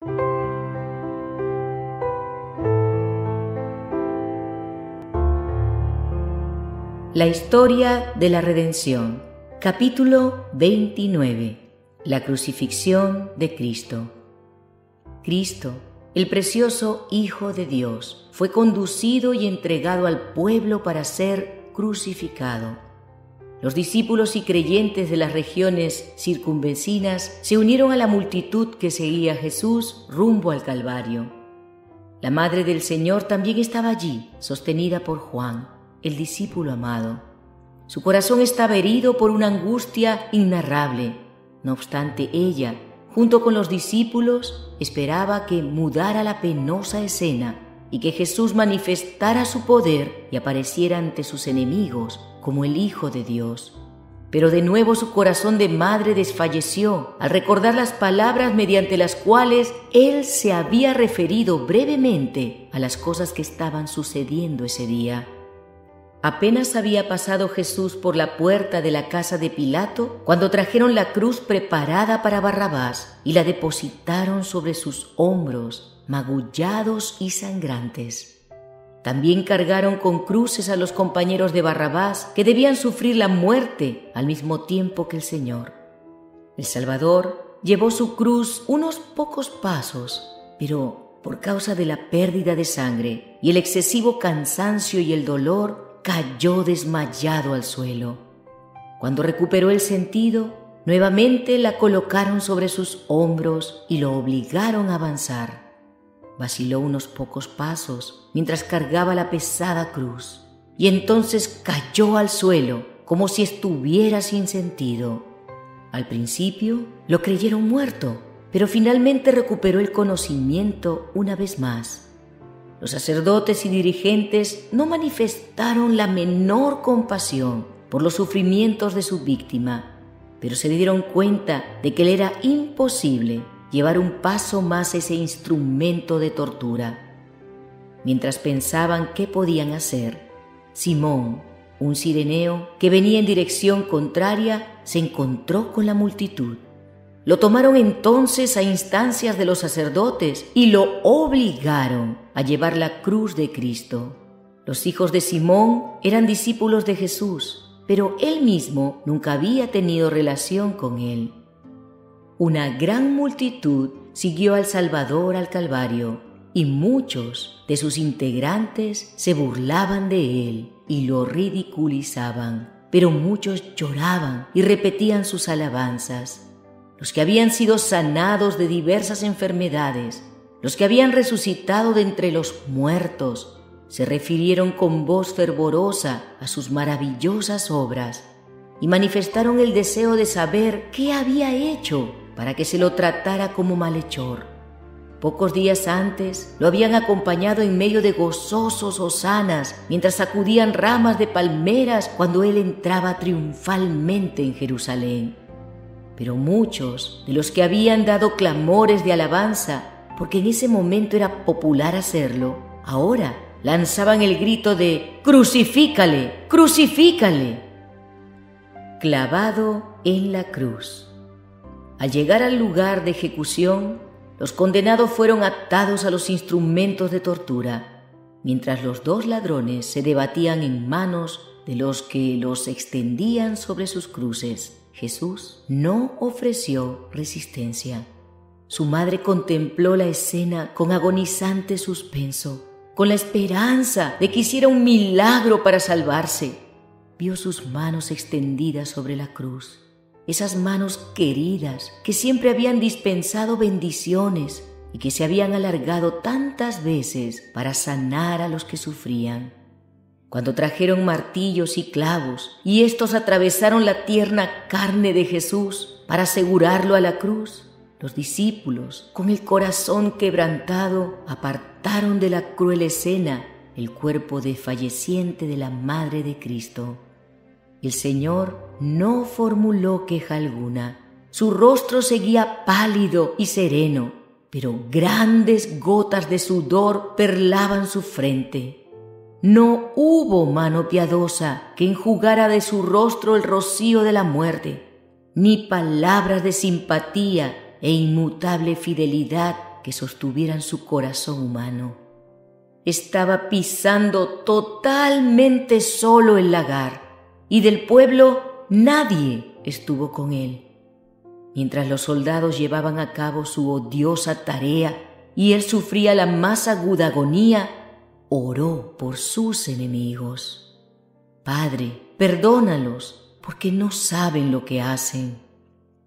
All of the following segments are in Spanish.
La historia de la redención. Capítulo 29. La crucifixión de Cristo. Cristo, el precioso Hijo de Dios, fue conducido y entregado al pueblo para ser crucificado. Los discípulos y creyentes de las regiones circunvecinas se unieron a la multitud que seguía a Jesús rumbo al Calvario. La madre del Señor también estaba allí, sostenida por Juan, el discípulo amado. Su corazón estaba herido por una angustia inenarrable. No obstante, ella, junto con los discípulos, esperaba que mudara la penosa escena y que Jesús manifestara su poder y apareciera ante sus enemigos como el Hijo de Dios. Pero de nuevo su corazón de madre desfalleció al recordar las palabras mediante las cuales Él se había referido brevemente a las cosas que estaban sucediendo ese día. Apenas había pasado Jesús por la puerta de la casa de Pilato cuando trajeron la cruz preparada para Barrabás y la depositaron sobre sus hombros, magullados y sangrantes. También cargaron con cruces a los compañeros de Barrabás, que debían sufrir la muerte al mismo tiempo que el Señor. El Salvador llevó su cruz unos pocos pasos, pero por causa de la pérdida de sangre y el excesivo cansancio y el dolor, cayó desmayado al suelo. Cuando recuperó el sentido, nuevamente la colocaron sobre sus hombros y lo obligaron a avanzar. Vaciló unos pocos pasos mientras cargaba la pesada cruz, y entonces cayó al suelo como si estuviera sin sentido. Al principio lo creyeron muerto, pero finalmente recuperó el conocimiento una vez más. Los sacerdotes y dirigentes no manifestaron la menor compasión por los sufrimientos de su víctima, pero se dieron cuenta de que le era imposible llevar un paso más ese instrumento de tortura. Mientras pensaban qué podían hacer, Simón, un cireneo que venía en dirección contraria, se encontró con la multitud. Lo tomaron entonces a instancias de los sacerdotes y lo obligaron a llevar la cruz de Cristo. Los hijos de Simón eran discípulos de Jesús, pero él mismo nunca había tenido relación con él. Una gran multitud siguió al Salvador al Calvario, y muchos de sus integrantes se burlaban de él y lo ridiculizaban, pero muchos lloraban y repetían sus alabanzas. Los que habían sido sanados de diversas enfermedades, los que habían resucitado de entre los muertos, se refirieron con voz fervorosa a sus maravillosas obras y manifestaron el deseo de saber qué había hecho para que se lo tratara como malhechor. Pocos días antes lo habían acompañado en medio de gozosos hosanas mientras sacudían ramas de palmeras cuando él entraba triunfalmente en Jerusalén. Pero muchos de los que habían dado clamores de alabanza, porque en ese momento era popular hacerlo, ahora lanzaban el grito de «¡Crucifícale! ¡Crucifícale!». Clavado en la cruz. Al llegar al lugar de ejecución, los condenados fueron atados a los instrumentos de tortura, mientras los dos ladrones se debatían en manos de los que los extendían sobre sus cruces. Jesús no ofreció resistencia. Su madre contempló la escena con agonizante suspenso, con la esperanza de que hiciera un milagro para salvarse. Vio sus manos extendidas sobre la cruz, esas manos queridas que siempre habían dispensado bendiciones y que se habían alargado tantas veces para sanar a los que sufrían. Cuando trajeron martillos y clavos y estos atravesaron la tierna carne de Jesús para asegurarlo a la cruz, los discípulos, con el corazón quebrantado, apartaron de la cruel escena el cuerpo desfalleciente de la Madre de Cristo. El Señor no formuló queja alguna. Su rostro seguía pálido y sereno, pero grandes gotas de sudor perlaban su frente. No hubo mano piadosa que enjugara de su rostro el rocío de la muerte, ni palabras de simpatía e inmutable fidelidad que sostuvieran su corazón humano. Estaba pisando totalmente solo el lagar, y del pueblo nadie estuvo con él. Mientras los soldados llevaban a cabo su odiosa tarea y él sufría la más aguda agonía, oró por sus enemigos. Padre, perdónalos, porque no saben lo que hacen.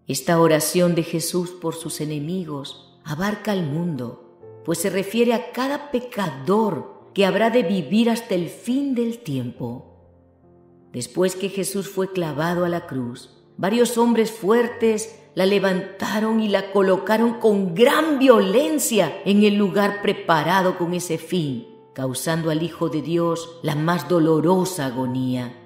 Esta oración de Jesús por sus enemigos abarca al mundo, pues se refiere a cada pecador que habrá de vivir hasta el fin del tiempo. Después que Jesús fue clavado a la cruz, varios hombres fuertes la levantaron y la colocaron con gran violencia en el lugar preparado con ese fin, causando al Hijo de Dios la más dolorosa agonía.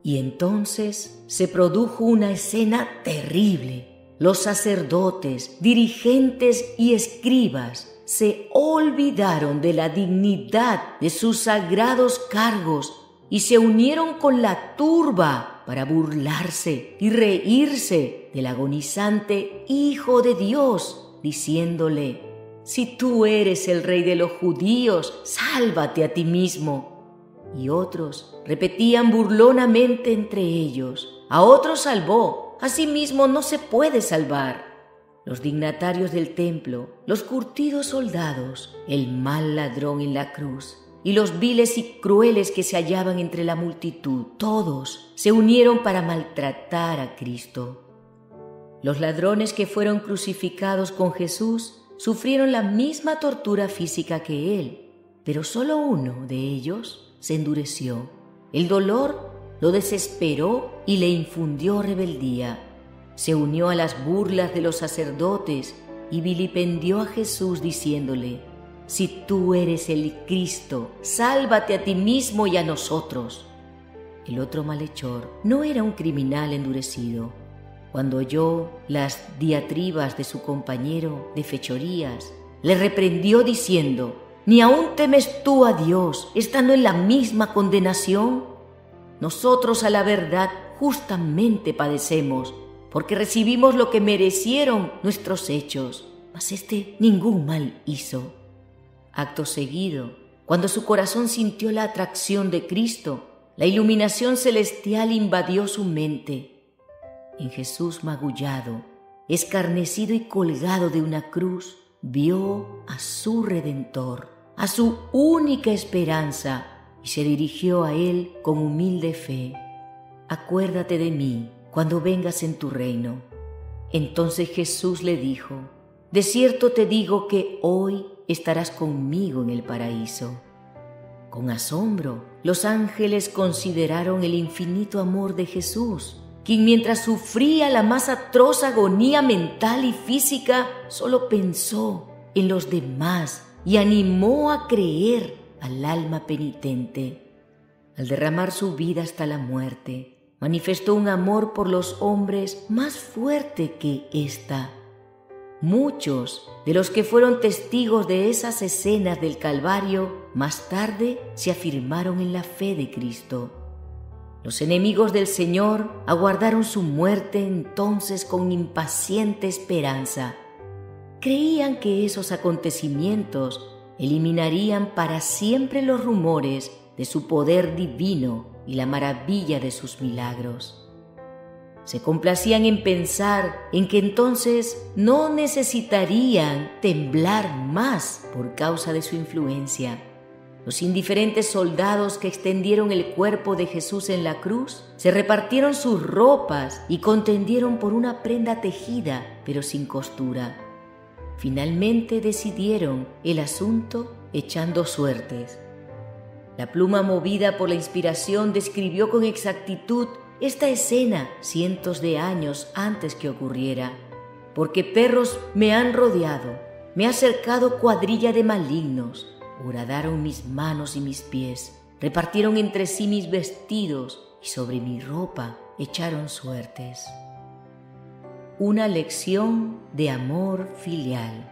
Y entonces se produjo una escena terrible. Los sacerdotes, dirigentes y escribas se olvidaron de la dignidad de sus sagrados cargos y se unieron con la turba para burlarse y reírse del agonizante Hijo de Dios, diciéndole: «Si tú eres el Rey de los judíos, sálvate a ti mismo». Y otros repetían burlonamente entre ellos: «A otro salvó, a sí mismo no se puede salvar». Los dignatarios del templo, los curtidos soldados, el mal ladrón en la cruz y los viles y crueles que se hallaban entre la multitud, todos se unieron para maltratar a Cristo. Los ladrones que fueron crucificados con Jesús sufrieron la misma tortura física que Él, pero solo uno de ellos se endureció. El dolor lo desesperó y le infundió rebeldía. Se unió a las burlas de los sacerdotes y vilipendió a Jesús diciéndole: «Si tú eres el Cristo, sálvate a ti mismo y a nosotros». El otro malhechor no era un criminal endurecido. Cuando oyó las diatribas de su compañero de fechorías, le reprendió diciendo: «¿Ni aún temes tú a Dios, estando en la misma condenación? Nosotros, a la verdad, justamente padecemos, porque recibimos lo que merecieron nuestros hechos, mas éste ningún mal hizo». Acto seguido, cuando su corazón sintió la atracción de Cristo, la iluminación celestial invadió su mente. En Jesús magullado, escarnecido y colgado de una cruz, vio a su Redentor, a su única esperanza, y se dirigió a Él con humilde fe: «Acuérdate de mí cuando vengas en tu reino». Entonces Jesús le dijo: «De cierto te digo que hoy estarás conmigo en el paraíso». Con asombro, los ángeles consideraron el infinito amor de Jesús, quien mientras sufría la más atroz agonía mental y física, solo pensó en los demás y animó a creer al alma penitente. Al derramar su vida hasta la muerte, manifestó un amor por los hombres más fuerte que ésta. Muchos de los que fueron testigos de esas escenas del Calvario más tarde se afirmaron en la fe de Cristo. Los enemigos del Señor aguardaron su muerte entonces con impaciente esperanza. Creían que esos acontecimientos eliminarían para siempre los rumores de su poder divino y la maravilla de sus milagros. Se complacían en pensar en que entonces no necesitarían temblar más por causa de su influencia. Los indiferentes soldados que extendieron el cuerpo de Jesús en la cruz se repartieron sus ropas y contendieron por una prenda tejida, pero sin costura. Finalmente decidieron el asunto echando suertes. La pluma movida por la inspiración describió con exactitud esta escena cientos de años antes que ocurriera. «Porque perros me han rodeado, me ha cercado cuadrilla de malignos, horadaron mis manos y mis pies, repartieron entre sí mis vestidos y sobre mi ropa echaron suertes». Una lección de amor filial.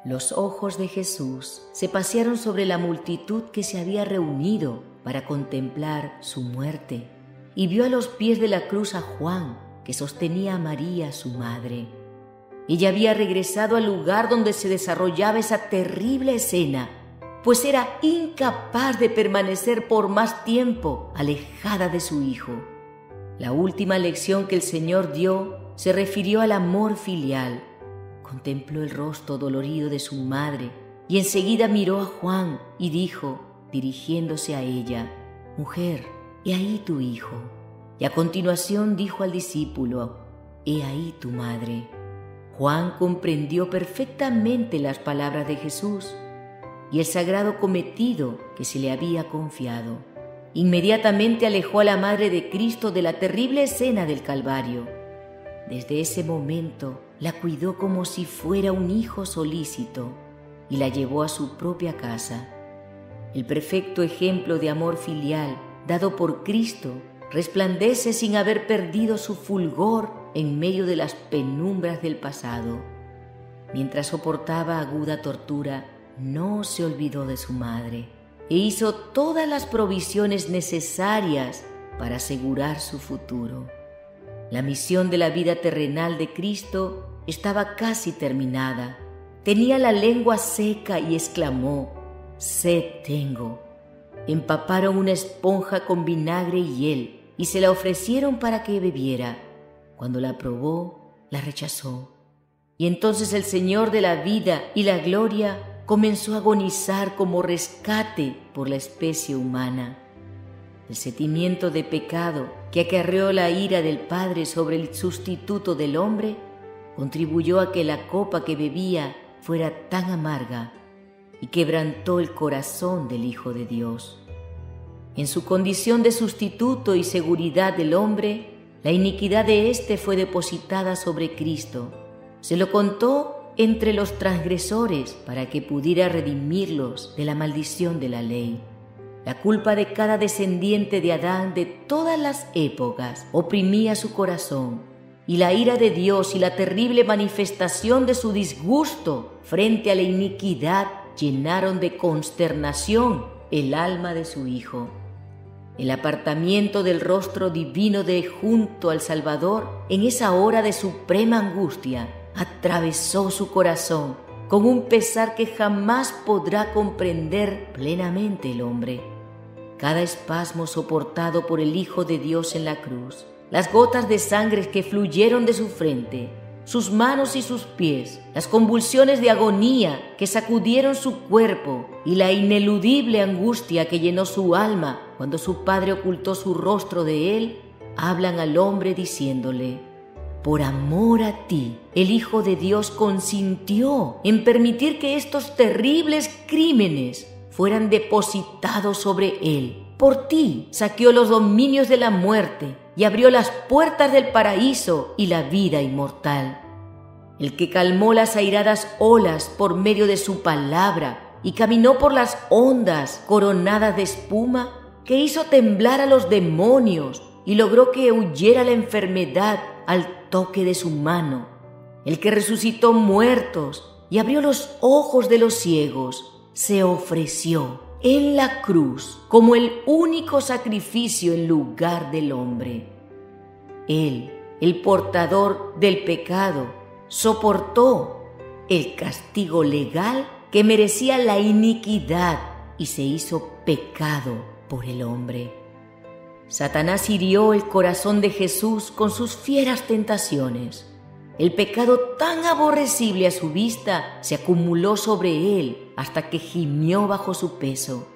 Los ojos de Jesús se pasearon sobre la multitud que se había reunido para contemplar su muerte, y vio a los pies de la cruz a Juan, que sostenía a María, su madre. Ella había regresado al lugar donde se desarrollaba esa terrible escena, pues era incapaz de permanecer por más tiempo alejada de su hijo. La última lección que el Señor dio se refirió al amor filial. Contempló el rostro dolorido de su madre y enseguida miró a Juan y dijo, dirigiéndose a ella, «Mujer, he ahí tu hijo». Y a continuación dijo al discípulo, «He ahí tu madre». Juan comprendió perfectamente las palabras de Jesús y el sagrado cometido que se le había confiado. Inmediatamente alejó a la madre de Cristo de la terrible escena del Calvario. Desde ese momento la cuidó como si fuera un hijo solícito y la llevó a su propia casa. El perfecto ejemplo de amor filial dado por Cristo resplandece sin haber perdido su fulgor en medio de las penumbras del pasado. Mientras soportaba aguda tortura, no se olvidó de su madre e hizo todas las provisiones necesarias para asegurar su futuro. La misión de la vida terrenal de Cristo estaba casi terminada. Tenía la lengua seca y exclamó, «Sed tengo». Empaparon una esponja con vinagre y hiel y se la ofrecieron para que bebiera. Cuando la probó, la rechazó. Y entonces el Señor de la vida y la gloria comenzó a agonizar como rescate por la especie humana. El sentimiento de pecado que acarreó la ira del Padre sobre el sustituto del hombre contribuyó a que la copa que bebía fuera tan amarga y quebrantó el corazón del Hijo de Dios. En su condición de sustituto y seguridad del hombre, la iniquidad de éste fue depositada sobre Cristo. Se lo contó entre los transgresores para que pudiera redimirlos de la maldición de la ley. La culpa de cada descendiente de Adán de todas las épocas oprimía su corazón, y la ira de Dios y la terrible manifestación de su disgusto frente a la iniquidad llenaron de consternación el alma de su Hijo. El apartamiento del rostro divino de junto al Salvador en esa hora de suprema angustia atravesó su corazón con un pesar que jamás podrá comprender plenamente el hombre. Cada espasmo soportado por el Hijo de Dios en la cruz, las gotas de sangre que fluyeron de su frente, sus manos y sus pies, las convulsiones de agonía que sacudieron su cuerpo y la ineludible angustia que llenó su alma cuando su padre ocultó su rostro de él, hablan al hombre diciéndole: por amor a ti, el Hijo de Dios consintió en permitir que estos terribles crímenes fueran depositados sobre él. Por ti saqueó los dominios de la muerte y abrió las puertas del paraíso y la vida inmortal. El que calmó las airadas olas por medio de su palabra y caminó por las ondas coronadas de espuma, que hizo temblar a los demonios y logró que huyera la enfermedad al toque de su mano. El que resucitó muertos y abrió los ojos de los ciegos, se ofreció en la cruz como el único sacrificio en lugar del hombre. Él, el portador del pecado, soportó el castigo legal que merecía la iniquidad y se hizo pecado por el hombre. Satanás hirió el corazón de Jesús con sus fieras tentaciones. El pecado tan aborrecible a su vista se acumuló sobre él hasta que gimió bajo su peso.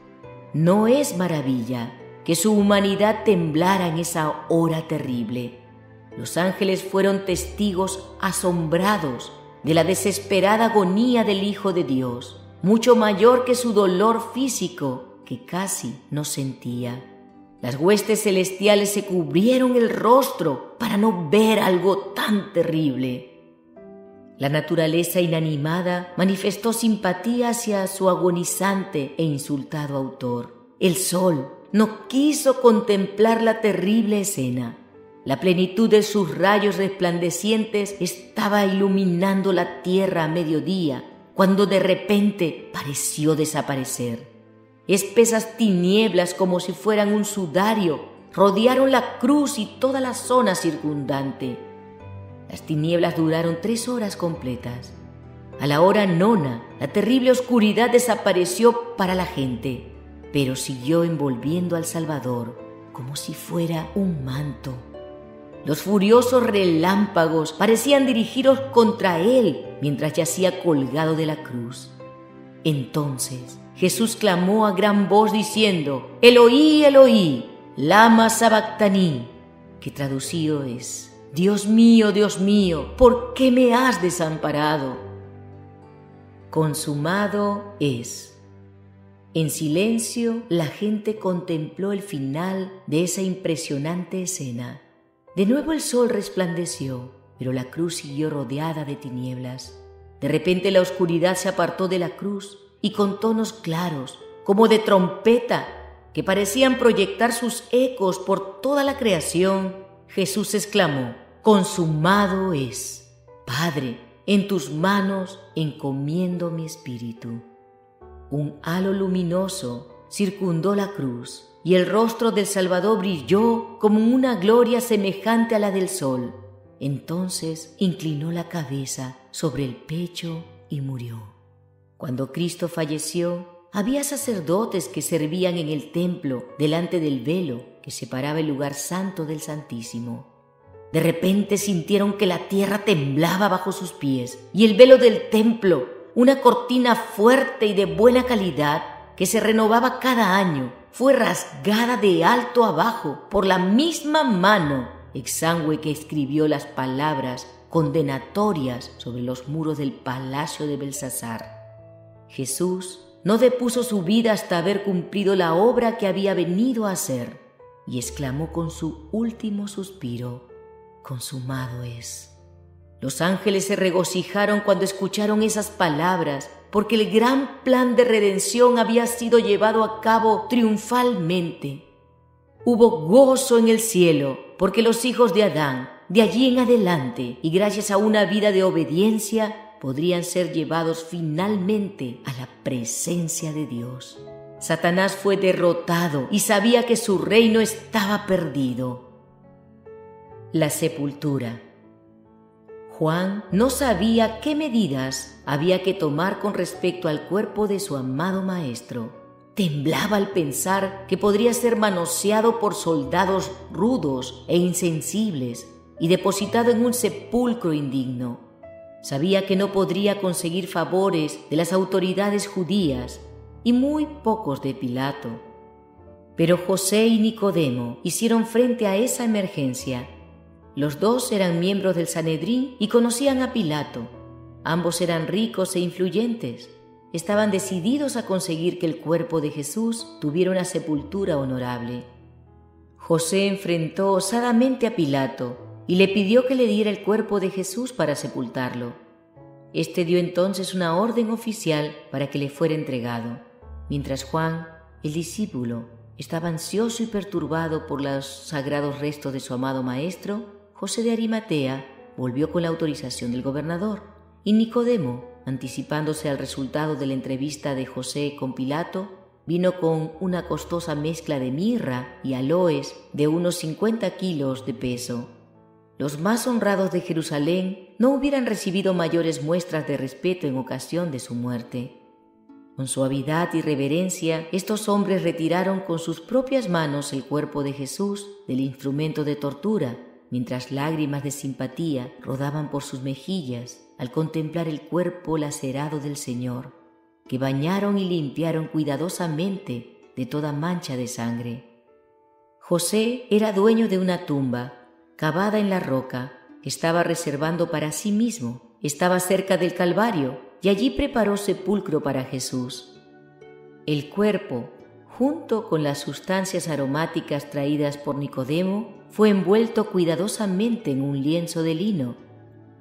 No es maravilla que su humanidad temblara en esa hora terrible. Los ángeles fueron testigos asombrados de la desesperada agonía del Hijo de Dios, mucho mayor que su dolor físico, que casi no sentía. Las huestes celestiales se cubrieron el rostro para no ver algo tan terrible. La naturaleza inanimada manifestó simpatía hacia su agonizante e insultado autor. El sol no quiso contemplar la terrible escena. La plenitud de sus rayos resplandecientes estaba iluminando la tierra a mediodía, cuando de repente pareció desaparecer. Espesas tinieblas, como si fueran un sudario, rodearon la cruz y toda la zona circundante. Las tinieblas duraron 3 horas completas. A la hora 9, la terrible oscuridad desapareció para la gente, pero siguió envolviendo al Salvador como si fuera un manto. Los furiosos relámpagos parecían dirigidos contra él mientras yacía colgado de la cruz. Entonces Jesús clamó a gran voz diciendo: «Eloí, Eloí, lama sabactaní», que traducido es: Dios mío, ¿por qué me has desamparado? Consumado es. En silencio, la gente contempló el final de esa impresionante escena. De nuevo el sol resplandeció, pero la cruz siguió rodeada de tinieblas. De repente la oscuridad se apartó de la cruz y con tonos claros, como de trompeta, que parecían proyectar sus ecos por toda la creación, Jesús exclamó: «Consumado es. Padre, en tus manos encomiendo mi espíritu». Un halo luminoso circundó la cruz y el rostro del Salvador brilló como una gloria semejante a la del sol. Entonces inclinó la cabeza sobre el pecho y murió. Cuando Cristo falleció, había sacerdotes que servían en el templo delante del velo que separaba el lugar santo del Santísimo. De repente sintieron que la tierra temblaba bajo sus pies y el velo del templo, una cortina fuerte y de buena calidad que se renovaba cada año, fue rasgada de alto a bajo por la misma mano exangüe que escribió las palabras condenatorias sobre los muros del palacio de Belsasar. Jesús no depuso su vida hasta haber cumplido la obra que había venido a hacer y exclamó con su último suspiro: «Consumado es». Los ángeles se regocijaron cuando escucharon esas palabras, porque el gran plan de redención había sido llevado a cabo triunfalmente. Hubo gozo en el cielo, porque los hijos de Adán, de allí en adelante, y gracias a una vida de obediencia, podrían ser llevados finalmente a la presencia de Dios. Satanás fue derrotado y sabía que su reino estaba perdido. La sepultura. Juan no sabía qué medidas había que tomar con respecto al cuerpo de su amado Maestro. Temblaba al pensar que podría ser manoseado por soldados rudos e insensibles y depositado en un sepulcro indigno. Sabía que no podría conseguir favores de las autoridades judías y muy pocos de Pilato. Pero José y Nicodemo hicieron frente a esa emergencia. Los dos eran miembros del Sanedrín y conocían a Pilato. Ambos eran ricos e influyentes. Estaban decididos a conseguir que el cuerpo de Jesús tuviera una sepultura honorable. José enfrentó osadamente a Pilato y le pidió que le diera el cuerpo de Jesús para sepultarlo. Este dio entonces una orden oficial para que le fuera entregado, mientras Juan, el discípulo, estaba ansioso y perturbado por los sagrados restos de su amado Maestro. José de Arimatea volvió con la autorización del gobernador, y Nicodemo, anticipándose al resultado de la entrevista de José con Pilato, vino con una costosa mezcla de mirra y aloes de unos 50 kilos de peso. Los más honrados de Jerusalén no hubieran recibido mayores muestras de respeto en ocasión de su muerte. Con suavidad y reverencia, estos hombres retiraron con sus propias manos el cuerpo de Jesús del instrumento de tortura, mientras lágrimas de simpatía rodaban por sus mejillas al contemplar el cuerpo lacerado del Señor, que bañaron y limpiaron cuidadosamente de toda mancha de sangre. José era dueño de una tumba, cavada en la roca, que estaba reservando para sí mismo. Estaba cerca del Calvario, y allí preparó sepulcro para Jesús. El cuerpo, junto con las sustancias aromáticas traídas por Nicodemo, fue envuelto cuidadosamente en un lienzo de lino,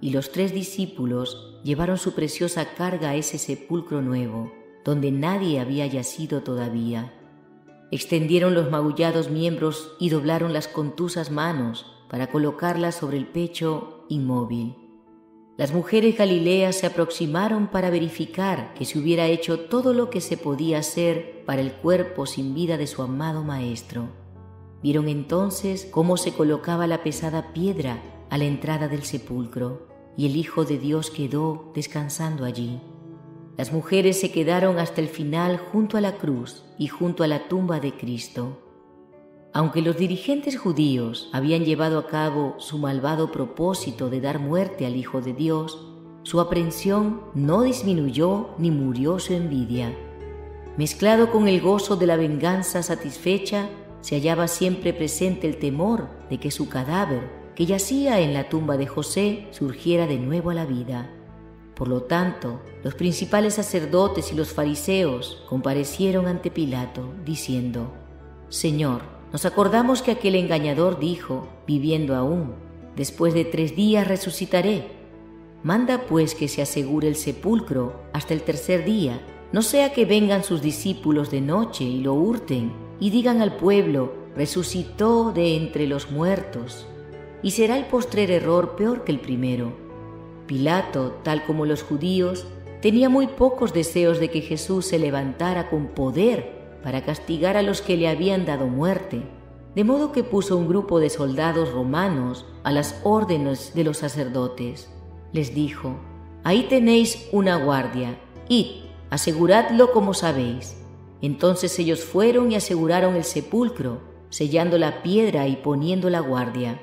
y los 3 discípulos llevaron su preciosa carga a ese sepulcro nuevo, donde nadie había yacido todavía. Extendieron los magullados miembros y doblaron las contusas manos para colocarlas sobre el pecho inmóvil. Las mujeres galileas se aproximaron para verificar que se hubiera hecho todo lo que se podía hacer para el cuerpo sin vida de su amado Maestro. Vieron entonces cómo se colocaba la pesada piedra a la entrada del sepulcro, y el Hijo de Dios quedó descansando allí. Las mujeres se quedaron hasta el final junto a la cruz y junto a la tumba de Cristo. Aunque los dirigentes judíos habían llevado a cabo su malvado propósito de dar muerte al Hijo de Dios, su aprensión no disminuyó ni murió su envidia. Mezclado con el gozo de la venganza satisfecha, se hallaba siempre presente el temor de que su cadáver, que yacía en la tumba de José, surgiera de nuevo a la vida. Por lo tanto, los principales sacerdotes y los fariseos comparecieron ante Pilato, diciendo: «Señor, nos acordamos que aquel engañador dijo, viviendo aún, después de 3 días resucitaré. Manda pues que se asegure el sepulcro hasta el 3er día, no sea que vengan sus discípulos de noche y lo hurten y digan al pueblo: resucitó de entre los muertos, y será el postrer error peor que el primero». Pilato, tal como los judíos, tenía muy pocos deseos de que Jesús se levantara con poder para castigar a los que le habían dado muerte, de modo que puso un grupo de soldados romanos a las órdenes de los sacerdotes. Les dijo: «Ahí tenéis una guardia, id, aseguradlo como sabéis». Entonces ellos fueron y aseguraron el sepulcro, sellando la piedra y poniendo la guardia.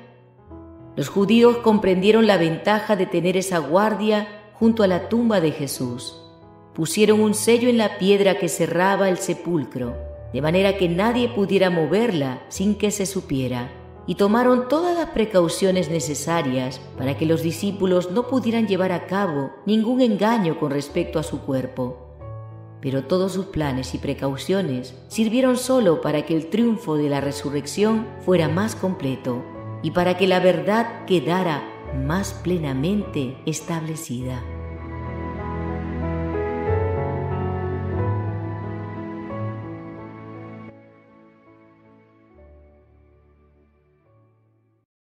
Los judíos comprendieron la ventaja de tener esa guardia junto a la tumba de Jesús. Pusieron un sello en la piedra que cerraba el sepulcro, de manera que nadie pudiera moverla sin que se supiera, y tomaron todas las precauciones necesarias para que los discípulos no pudieran llevar a cabo ningún engaño con respecto a su cuerpo. Pero todos sus planes y precauciones sirvieron solo para que el triunfo de la resurrección fuera más completo y para que la verdad quedara más plenamente establecida.